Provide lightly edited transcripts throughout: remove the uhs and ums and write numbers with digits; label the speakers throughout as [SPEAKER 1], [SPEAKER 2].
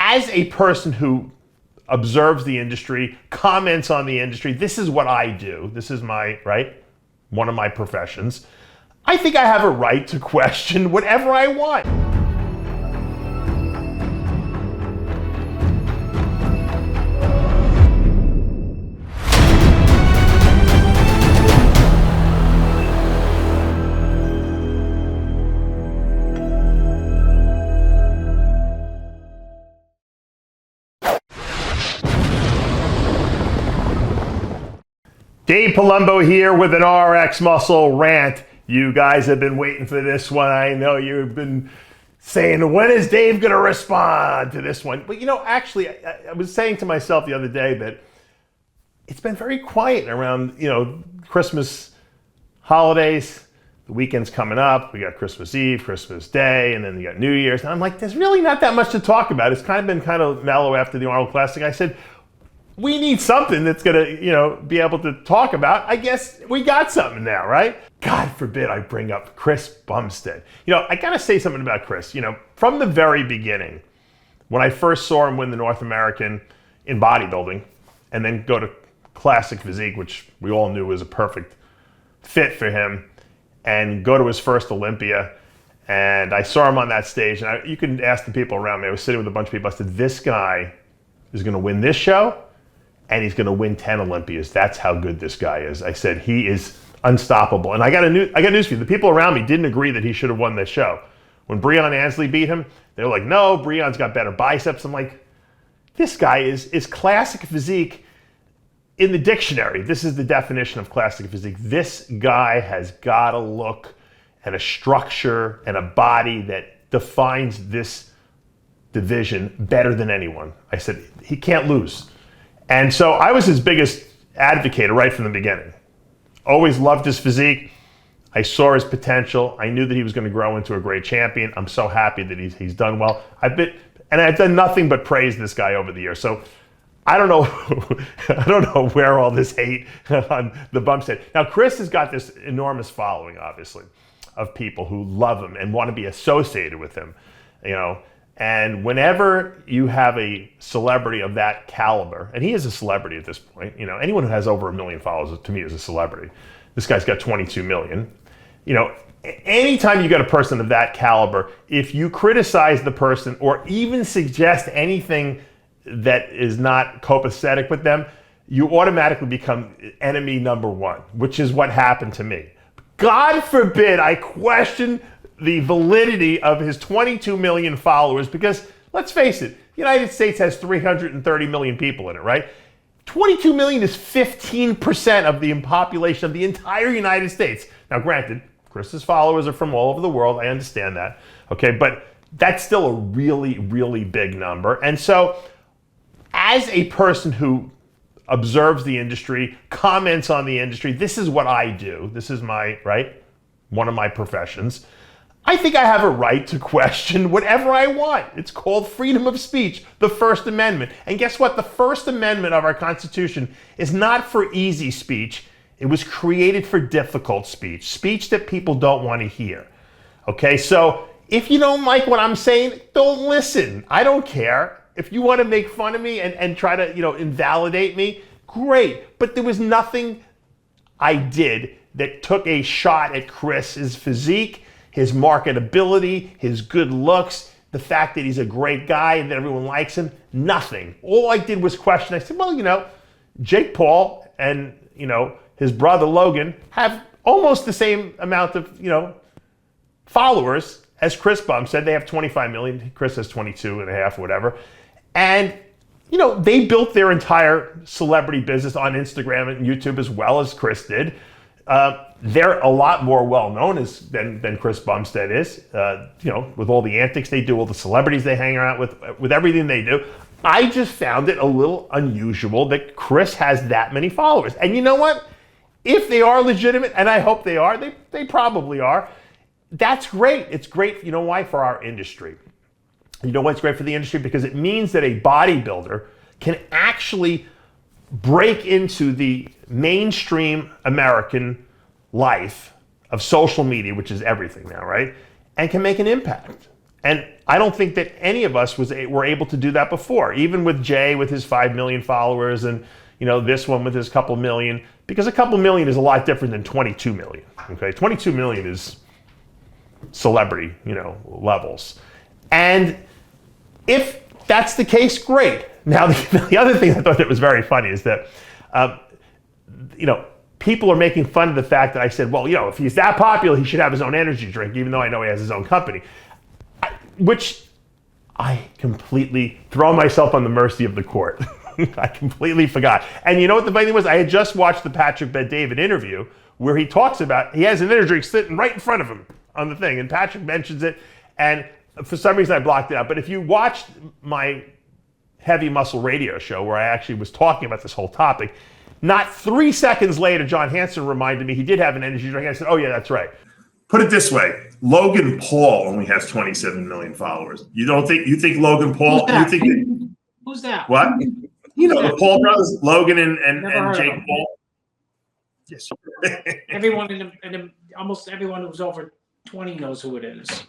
[SPEAKER 1] as a person who observes the industry, comments on the industry, this is what I do. This is my, right? One of my professions. I think I have a right to question whatever I want. Dave Palumbo here with an RxMuscle rant. You guys have been waiting for this one. I know you've been saying, when is Dave going to respond to this one? But actually, I was saying to myself the other day that it's been very quiet around, Christmas holidays. The weekend's coming up. We got Christmas Eve, Christmas Day, and then you got New Year's. And I'm like, there's really not that much to talk about. It's kind of been mellow after the Arnold Classic. I said, we need something that's gonna, be able to talk about. I guess we got something now, right? God forbid I bring up Chris Bumstead. I gotta say something about Chris. From the very beginning, when I first saw him win the North American in bodybuilding, and then go to Classic Physique, which we all knew was a perfect fit for him, and go to his first Olympia, and I saw him on that stage, and you can ask the people around me. I was sitting with a bunch of people. I said, this guy is gonna win this show, and he's going to win 10 Olympias. That's how good this guy is. I said, he is unstoppable. And I got news for you. The people around me didn't agree that he should have won this show. When Breon Ansley beat him, they were like, no, Breon's got better biceps. I'm like, this guy is classic physique in the dictionary. This is the definition of classic physique. This guy has got a look and a structure and a body that defines this division better than anyone. I said, he can't lose. And so I was his biggest advocate right from the beginning. Always loved his physique. I saw his potential. I knew that he was going to grow into a great champion. I'm so happy that he's done well. I've done nothing but praise this guy over the years. So I don't know where all this hate on the Bumstead. Now Chris has got this enormous following, obviously, of people who love him and want to be associated with him. And whenever you have a celebrity of that caliber, and he is a celebrity at this point, anyone who has over 1 million followers to me is a celebrity. This guy's got 22 million. Anytime you got a person of that caliber, if you criticize the person or even suggest anything that is not copacetic with them, you automatically become enemy number one, which is what happened to me. God forbid I question the validity of his 22 million followers, because let's face it, the United States has 330 million people in it, right? 22 million is 15% of the population of the entire United States. Now granted, Chris's followers are from all over the world, I understand that, okay, but that's still a really, really big number. And so as a person who observes the industry, comments on the industry, this is what I do. This is my, right, one of my professions. I think I have a right to question whatever I want. It's called freedom of speech, the First Amendment. And guess what? The First Amendment of our Constitution is not for easy speech. It was created for difficult speech, speech that people don't want to hear. Okay, so if you don't like what I'm saying, don't listen. I don't care. If you want to make fun of me and try to, invalidate me, great. But there was nothing I did that took a shot at Chris's physique, his marketability, his good looks, the fact that he's a great guy and that everyone likes him, nothing. All I did was question. I said, well, Jake Paul and, his brother Logan have almost the same amount of, followers as Chris Bumstead. They have 25 million. Chris has 22 and a half or whatever. And, they built their entire celebrity business on Instagram and YouTube as well as Chris did. They're a lot more well-known than Chris Bumstead is, with all the antics they do, all the celebrities they hang around with everything they do. I just found it a little unusual that Chris has that many followers. And you know what? If they are legitimate, and I hope they are, they probably are, that's great. It's great, you know why? For our industry. You know why it's great for the industry? Because it means that a bodybuilder can actually break into the mainstream American life of social media, which is everything now, right? And can make an impact. And I don't think that any of us were able to do that before, even with Jay with his 5 million followers and this one with his couple million, because a couple million is a lot different than 22 million. Okay, 22 million is celebrity, levels. And if that's the case, great. Now, the other thing I thought that was very funny is that, people are making fun of the fact that I said, well, if he's that popular, he should have his own energy drink, even though I know he has his own company. Which I completely throw myself on the mercy of the court. I completely forgot. And you know what the funny thing was? I had just watched the Patrick Bet-David interview where he talks about, he has an energy drink sitting right in front of him on the thing, and Patrick mentions it, and for some reason I blocked it out. But if you watched my Heavy Muscle radio show where I actually was talking about this whole topic, not 3 seconds later, John Hansen reminded me he did have an energy drink. I said, oh yeah, that's right.
[SPEAKER 2] Put it this way, Logan Paul only has 27 million followers. You think Logan Paul,
[SPEAKER 3] Who's that?
[SPEAKER 2] What? The Paul brothers, Logan and Jake Paul. Yes.
[SPEAKER 3] Everyone almost everyone who's over 20 knows who it is.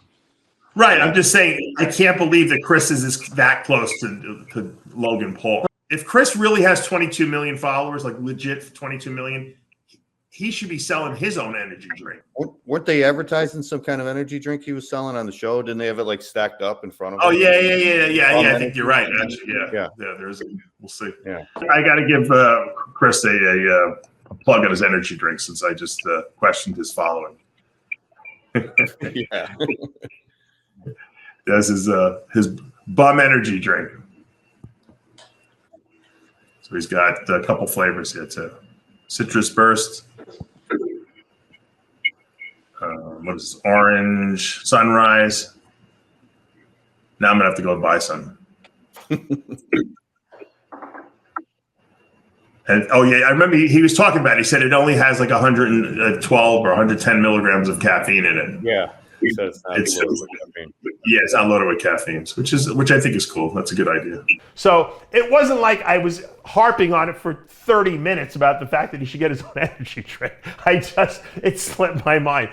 [SPEAKER 2] Right. I'm just saying, I can't believe that Chris is that close to Logan Paul. If Chris really has 22 million followers, like legit 22 million, he should be selling his own energy drink.
[SPEAKER 4] Weren't they advertising some kind of energy drink he was selling on the show? Didn't they have it like stacked up in front of him?
[SPEAKER 2] Oh, yeah. I think you're right. Actually, yeah. We'll see.
[SPEAKER 4] Yeah.
[SPEAKER 2] I got to give Chris a plug on his energy drink since I just questioned his following.
[SPEAKER 4] Yeah.
[SPEAKER 2] This is his bum energy drink. So he's got a couple flavors here too. Citrus Burst. What is this? Orange Sunrise. Now I'm gonna have to go buy some. And oh yeah, I remember he was talking about it. He said it only has like 112 or 110 milligrams of caffeine in it.
[SPEAKER 4] Yeah. He says
[SPEAKER 2] it's not loaded with caffeine, which I think is cool. That's a good idea.
[SPEAKER 1] So it wasn't like I was harping on it for 30 minutes about the fact that he should get his own energy drink. It slipped my mind.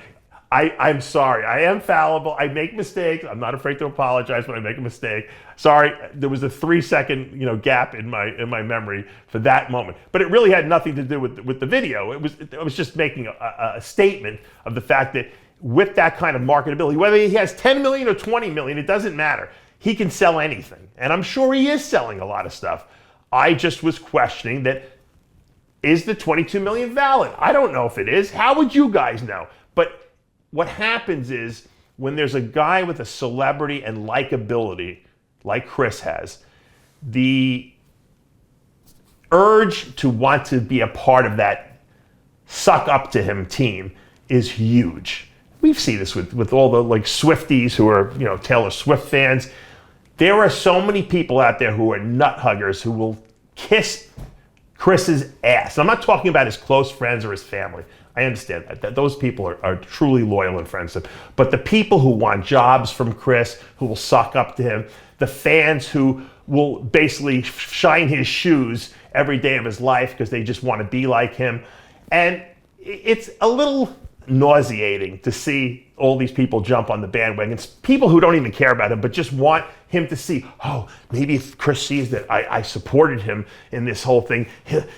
[SPEAKER 1] I'm sorry. I am fallible. I make mistakes. I'm not afraid to apologize when I make a mistake. Sorry, there was a 3-second gap in my memory for that moment. But it really had nothing to do with the video. It was just making a statement of the fact that with that kind of marketability, whether he has 10 million or 20 million, it doesn't matter. He can sell anything. And I'm sure he is selling a lot of stuff. I just was questioning that, is the 22 million valid? I don't know if it is. How would you guys know? But what happens is when there's a guy with a celebrity and likability like Chris has, the urge to want to be a part of that suck up to him team is huge. We see this with all the Swifties who are Taylor Swift fans. There are so many people out there who are nut huggers who will kiss Chris's ass. I'm not talking about his close friends or his family. I understand that those people are truly loyal and friends to him. But the people who want jobs from Chris, who will suck up to him, the fans who will basically shine his shoes every day of his life because they just want to be like him. And it's a little nauseating to see all these people jump on the bandwagon. It's people who don't even care about him, but just want him to see, oh, maybe if Chris sees that I supported him in this whole thing,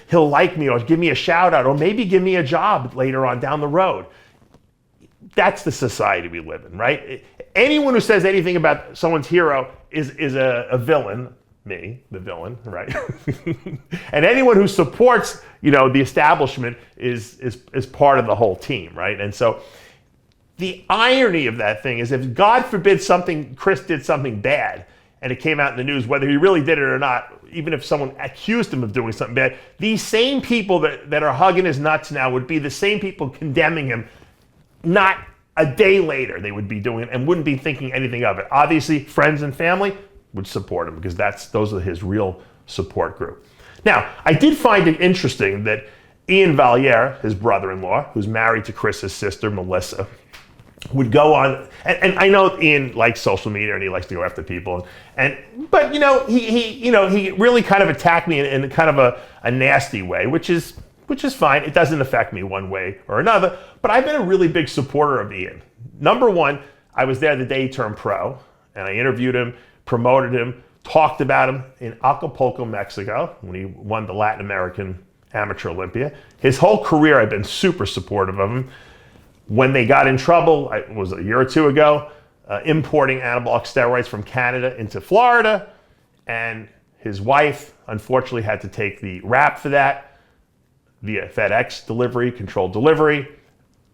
[SPEAKER 1] he'll like me or give me a shout out or maybe give me a job later on down the road. That's the society we live in, right? Anyone who says anything about someone's hero is a villain. Me, the villain, right? And anyone who supports, the establishment is part of the whole team, right? And so the irony of that thing is if God forbid Chris did something bad and it came out in the news, whether he really did it or not, even if someone accused him of doing something bad, these same people that are hugging his nuts now would be the same people condemning him. Not a day later they would be doing it and wouldn't be thinking anything of it. Obviously, friends and family would support him because those are his real support group. Now, I did find it interesting that Ian Valier, his brother-in-law, who's married to Chris's sister, Melissa, would go on, and I know Ian likes social media and he likes to go after people, but he really kind of attacked me in kind of a nasty way, which is fine. It doesn't affect me one way or another, but I've been a really big supporter of Ian. Number one, I was there the day he turned pro, And I interviewed him, promoted him, talked about him in Acapulco, Mexico, when he won the Latin American Amateur Olympia. His whole career, I've been super supportive of him. When they got in trouble, it was a year or two ago, importing anabolic steroids from Canada into Florida, and his wife unfortunately had to take the rap for that via FedEx delivery, controlled delivery.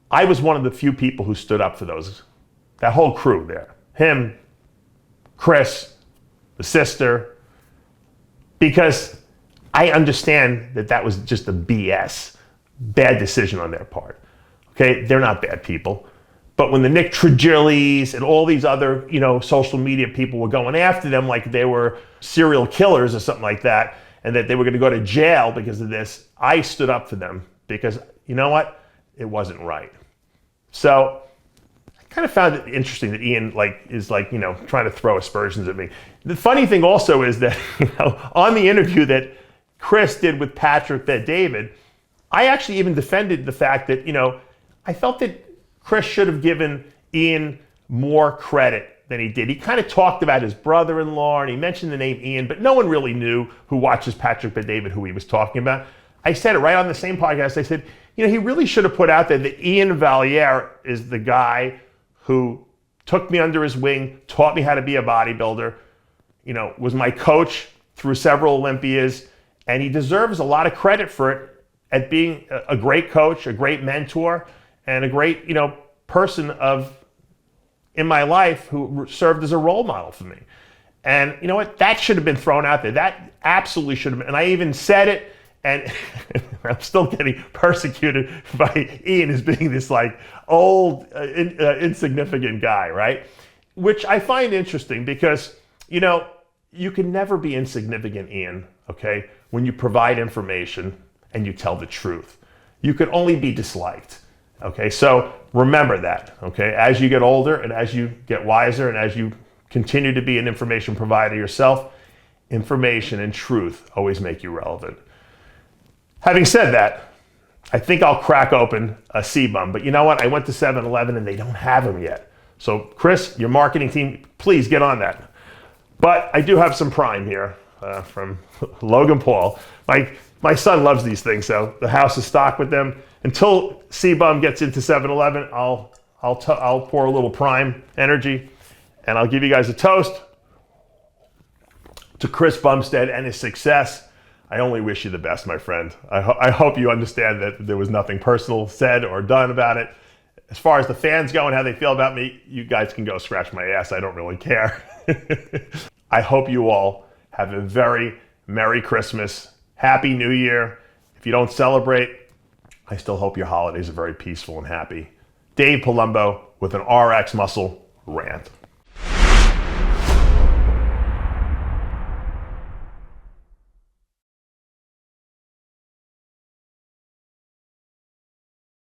[SPEAKER 1] I was one of the few people who stood up for that whole crew there. Him, Chris, the sister, because I understand that was just a bad decision on their part. Okay, they're not bad people. But when the Nick Trigillis and all these other, social media people were going after them like they were serial killers or something like that, and that they were going to go to jail because of this, I stood up for them because, you know what? It wasn't right. So I kind of found it interesting that Ian is trying to throw aspersions at me. The funny thing also is that, on the interview that Chris did with Patrick Bet-David, I actually even defended the fact that, I felt that Chris should have given Ian more credit than he did. He kind of talked about his brother-in-law and he mentioned the name Ian, but no one really knew who watches Patrick Bet-David who he was talking about. I said it right on the same podcast. I said, he really should have put out there that Ian Valier is the guy who took me under his wing, taught me how to be a bodybuilder, was my coach through several Olympias, and he deserves a lot of credit for it at being a great coach, a great mentor, and a great, person in my life who served as a role model for me. And you know what? That should have been thrown out there. That absolutely should have been. And I even said it, and I'm still getting persecuted by Ian as being this old, insignificant guy, right? Which I find interesting because, you can never be insignificant, Ian, okay, when you provide information and you tell the truth. You can only be disliked. Okay, so remember that, okay? As you get older and as you get wiser and as you continue to be an information provider yourself, information and truth always make you relevant. Having said that, I think I'll crack open a CBum, but you know what? I went to 7-Eleven and they don't have them yet. So Chris, your marketing team, please get on that. But I do have some Prime here from Logan Paul. My son loves these things, so the house is stocked with them. Until CBum gets into 7-Eleven, I'll pour a little Prime energy, and I'll give you guys a toast to Chris Bumstead and his success. I only wish you the best, my friend. I hope you understand that there was nothing personal said or done about it. As far as the fans go and how they feel about me, you guys can go scratch my ass. I don't really care. I hope you all have a very Merry Christmas. Happy New Year. If you don't celebrate, I still hope your holidays are very peaceful and happy. Dave Palumbo with an RxMuscle rant.